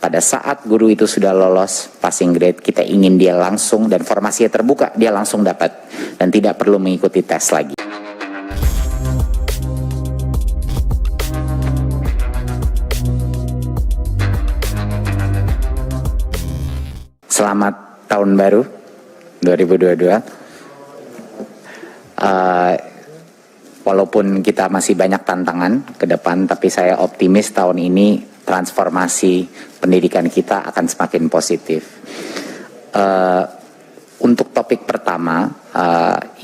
pada saat guru itu sudah lolos passing grade, kita ingin dia langsung, dan formasinya terbuka, dia langsung dapat dan tidak perlu mengikuti tes lagi. Selamat tahun baru 2022. Walaupun kita masih banyak tantangan ke depan, tapi saya optimis tahun ini transformasi pendidikan kita akan semakin positif. Untuk topik pertama,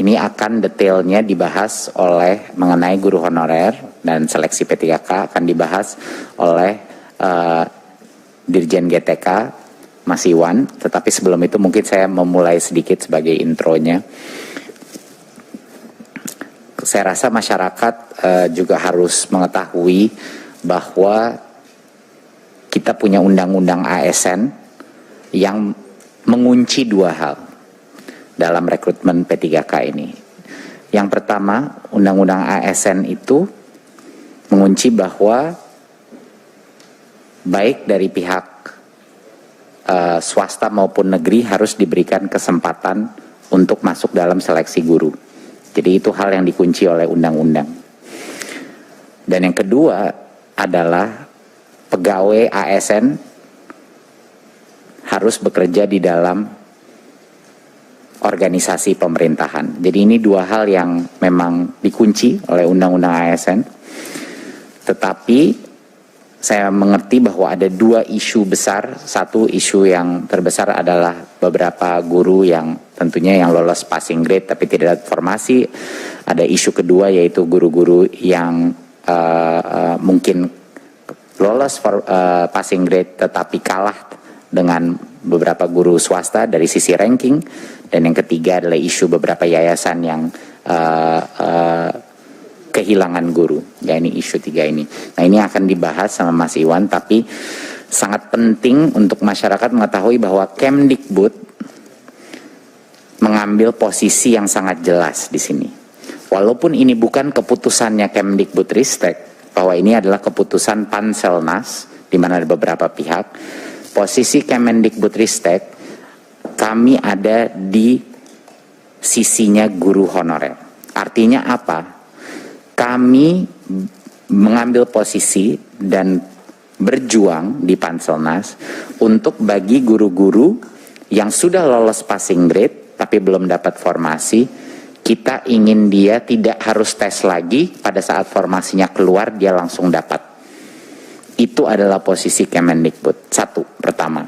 ini akan detailnya dibahas oleh mengenai guru honorer dan seleksi P3K akan dibahas oleh Dirjen GTK Mas Iwan. Tetapi sebelum itu mungkin saya memulai sedikit sebagai intronya. Saya rasa masyarakat juga harus mengetahui bahwa kita punya undang-undang ASN yang mengunci dua hal dalam rekrutmen P3K ini. Yang pertama, undang-undang ASN itu mengunci bahwa baik dari pihak swasta maupun negeri harus diberikan kesempatan untuk masuk dalam seleksi guru. Jadi itu hal yang dikunci oleh undang-undang. Dan yang kedua adalah pegawai ASN harus bekerja di dalam organisasi pemerintahan. Jadi ini dua hal yang memang dikunci oleh undang-undang ASN. Tetapi saya mengerti bahwa ada dua isu besar. Satu isu yang terbesar adalah beberapa guru yang tentunya yang lolos passing grade tapi tidak ada formasi. Ada isu kedua yaitu guru-guru yang mungkin lolos passing grade tetapi kalah dengan beberapa guru swasta dari sisi ranking. Dan yang ketiga adalah isu beberapa yayasan yang kehilangan guru. Ya, ini isu tiga ini. Nah, ini akan dibahas sama Mas Iwan, tapi sangat penting untuk masyarakat mengetahui bahwa Kemdikbud mengambil posisi yang sangat jelas di sini. Walaupun ini bukan keputusannya Kemdikbudristek, bahwa ini adalah keputusan Panselnas, di mana ada beberapa pihak, posisi Kemendikbudristek, kami ada di sisinya guru honorer. Artinya apa? Kami mengambil posisi dan berjuang di Panselnas untuk bagi guru-guru yang sudah lolos passing grade tapi belum dapat formasi, kita ingin dia tidak harus tes lagi, pada saat formasinya keluar dia langsung dapat. Itu adalah posisi Kemendikbud. Satu, pertama.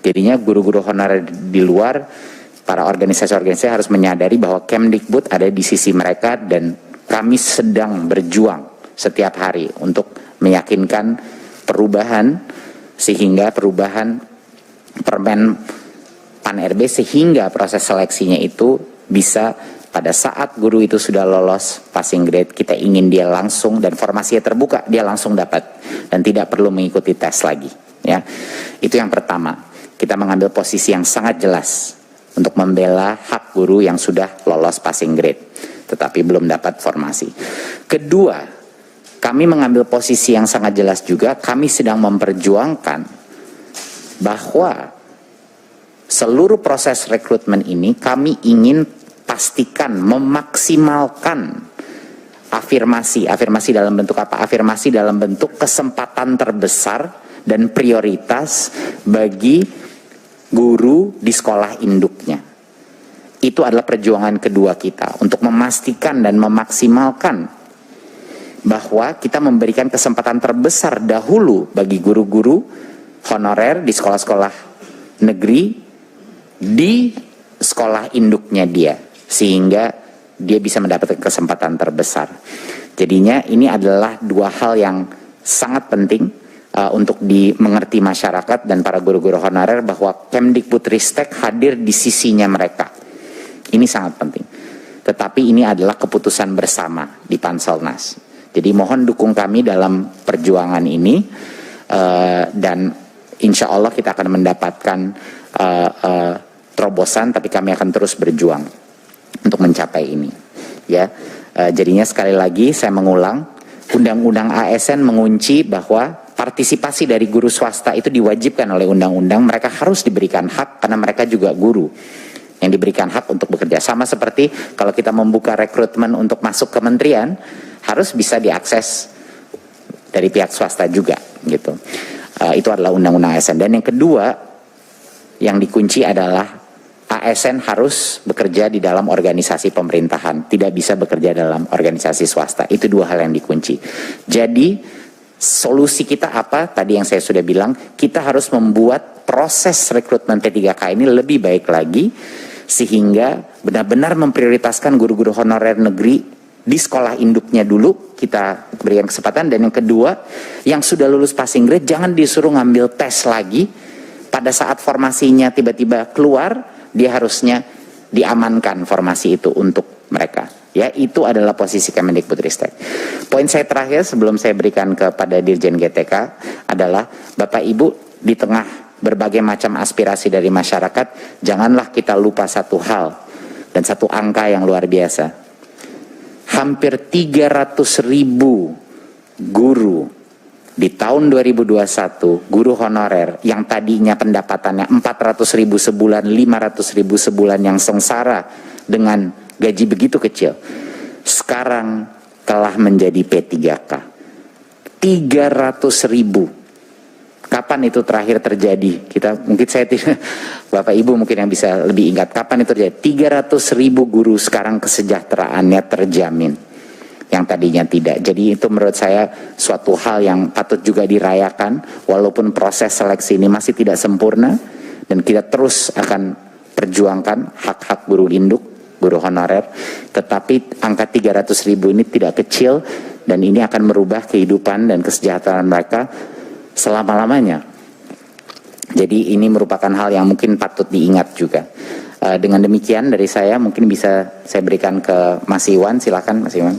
Jadinya guru-guru honorer di luar, para organisasi-organisasi harus menyadari bahwa Kemdikbud ada di sisi mereka dan kami sedang berjuang setiap hari untuk meyakinkan perubahan, sehingga perubahan Permen Pan-RB sehingga proses seleksinya itu bisa pada saat guru itu sudah lolos passing grade, kita ingin dia langsung dan formasinya terbuka, dia langsung dapat dan tidak perlu mengikuti tes lagi. Ya, itu yang pertama. Kita mengambil posisi yang sangat jelas untuk membela hak guru yang sudah lolos passing grade tetapi belum dapat formasi. Kedua, kami mengambil posisi yang sangat jelas juga, kami sedang memperjuangkan bahwa seluruh proses rekrutmen ini kami ingin pastikan memaksimalkan afirmasi dalam bentuk apa? Afirmasi dalam bentuk kesempatan terbesar dan prioritas bagi guru di sekolah induknya. Itu adalah perjuangan kedua kita untuk memastikan dan memaksimalkan bahwa kita memberikan kesempatan terbesar dahulu bagi guru-guru honorer di sekolah-sekolah negeri di sekolah induknya dia, sehingga dia bisa mendapatkan kesempatan terbesar. Jadinya ini adalah dua hal yang sangat penting untuk dimengerti masyarakat dan para guru-guru honorer bahwa Kemdikbudristek hadir di sisinya mereka. Ini sangat penting. Tetapi ini adalah keputusan bersama di Panselnas. Jadi mohon dukung kami dalam perjuangan ini dan insya Allah kita akan mendapatkan terobosan, tapi kami akan terus berjuang untuk mencapai ini. Ya, jadinya sekali lagi saya mengulang, Undang-Undang ASN mengunci bahwa partisipasi dari guru swasta itu diwajibkan oleh undang-undang, mereka harus diberikan hak karena mereka juga guru yang diberikan hak untuk bekerja. Sama seperti kalau kita membuka rekrutmen untuk masuk kementerian, harus bisa diakses dari pihak swasta juga gitu. Itu adalah undang-undang ASN. Dan yang kedua yang dikunci adalah ASN harus bekerja di dalam organisasi pemerintahan, tidak bisa bekerja dalam organisasi swasta. Itu dua hal yang dikunci. Jadi solusi kita apa? Tadi yang saya sudah bilang, kita harus membuat proses rekrutmen P3K ini lebih baik lagi, sehingga benar-benar memprioritaskan guru-guru honorer negeri di sekolah induknya dulu, kita berikan kesempatan. Dan yang kedua, yang sudah lulus passing grade jangan disuruh ngambil tes lagi. Pada saat formasinya tiba-tiba keluar, dia harusnya diamankan formasi itu untuk mereka. Ya, itu adalah posisi Kemendikbudristek. Poin saya terakhir sebelum saya berikan kepada Dirjen GTK adalah, Bapak Ibu, di tengah berbagai macam aspirasi dari masyarakat, janganlah kita lupa satu hal dan satu angka yang luar biasa. Hampir 300.000 guru di tahun 2021, guru honorer yang tadinya pendapatannya 400.000 sebulan, 500.000 sebulan, yang sengsara dengan gaji begitu kecil, sekarang telah menjadi P3K. 300.000. Kapan itu terakhir terjadi? Mungkin saya tidak, Bapak Ibu mungkin yang bisa lebih ingat, kapan itu terjadi? 300.000 guru sekarang kesejahteraannya terjamin, yang tadinya tidak. Jadi itu menurut saya suatu hal yang patut juga dirayakan, walaupun proses seleksi ini masih tidak sempurna, dan kita terus akan perjuangkan hak-hak guru induk, guru honorer, tetapi angka 300.000 ini tidak kecil, dan ini akan merubah kehidupan dan kesejahteraan mereka selama-lamanya. Jadi ini merupakan hal yang mungkin patut diingat juga. Dengan demikian dari saya, mungkin bisa saya berikan ke Mas Iwan, silakan Mas Iwan.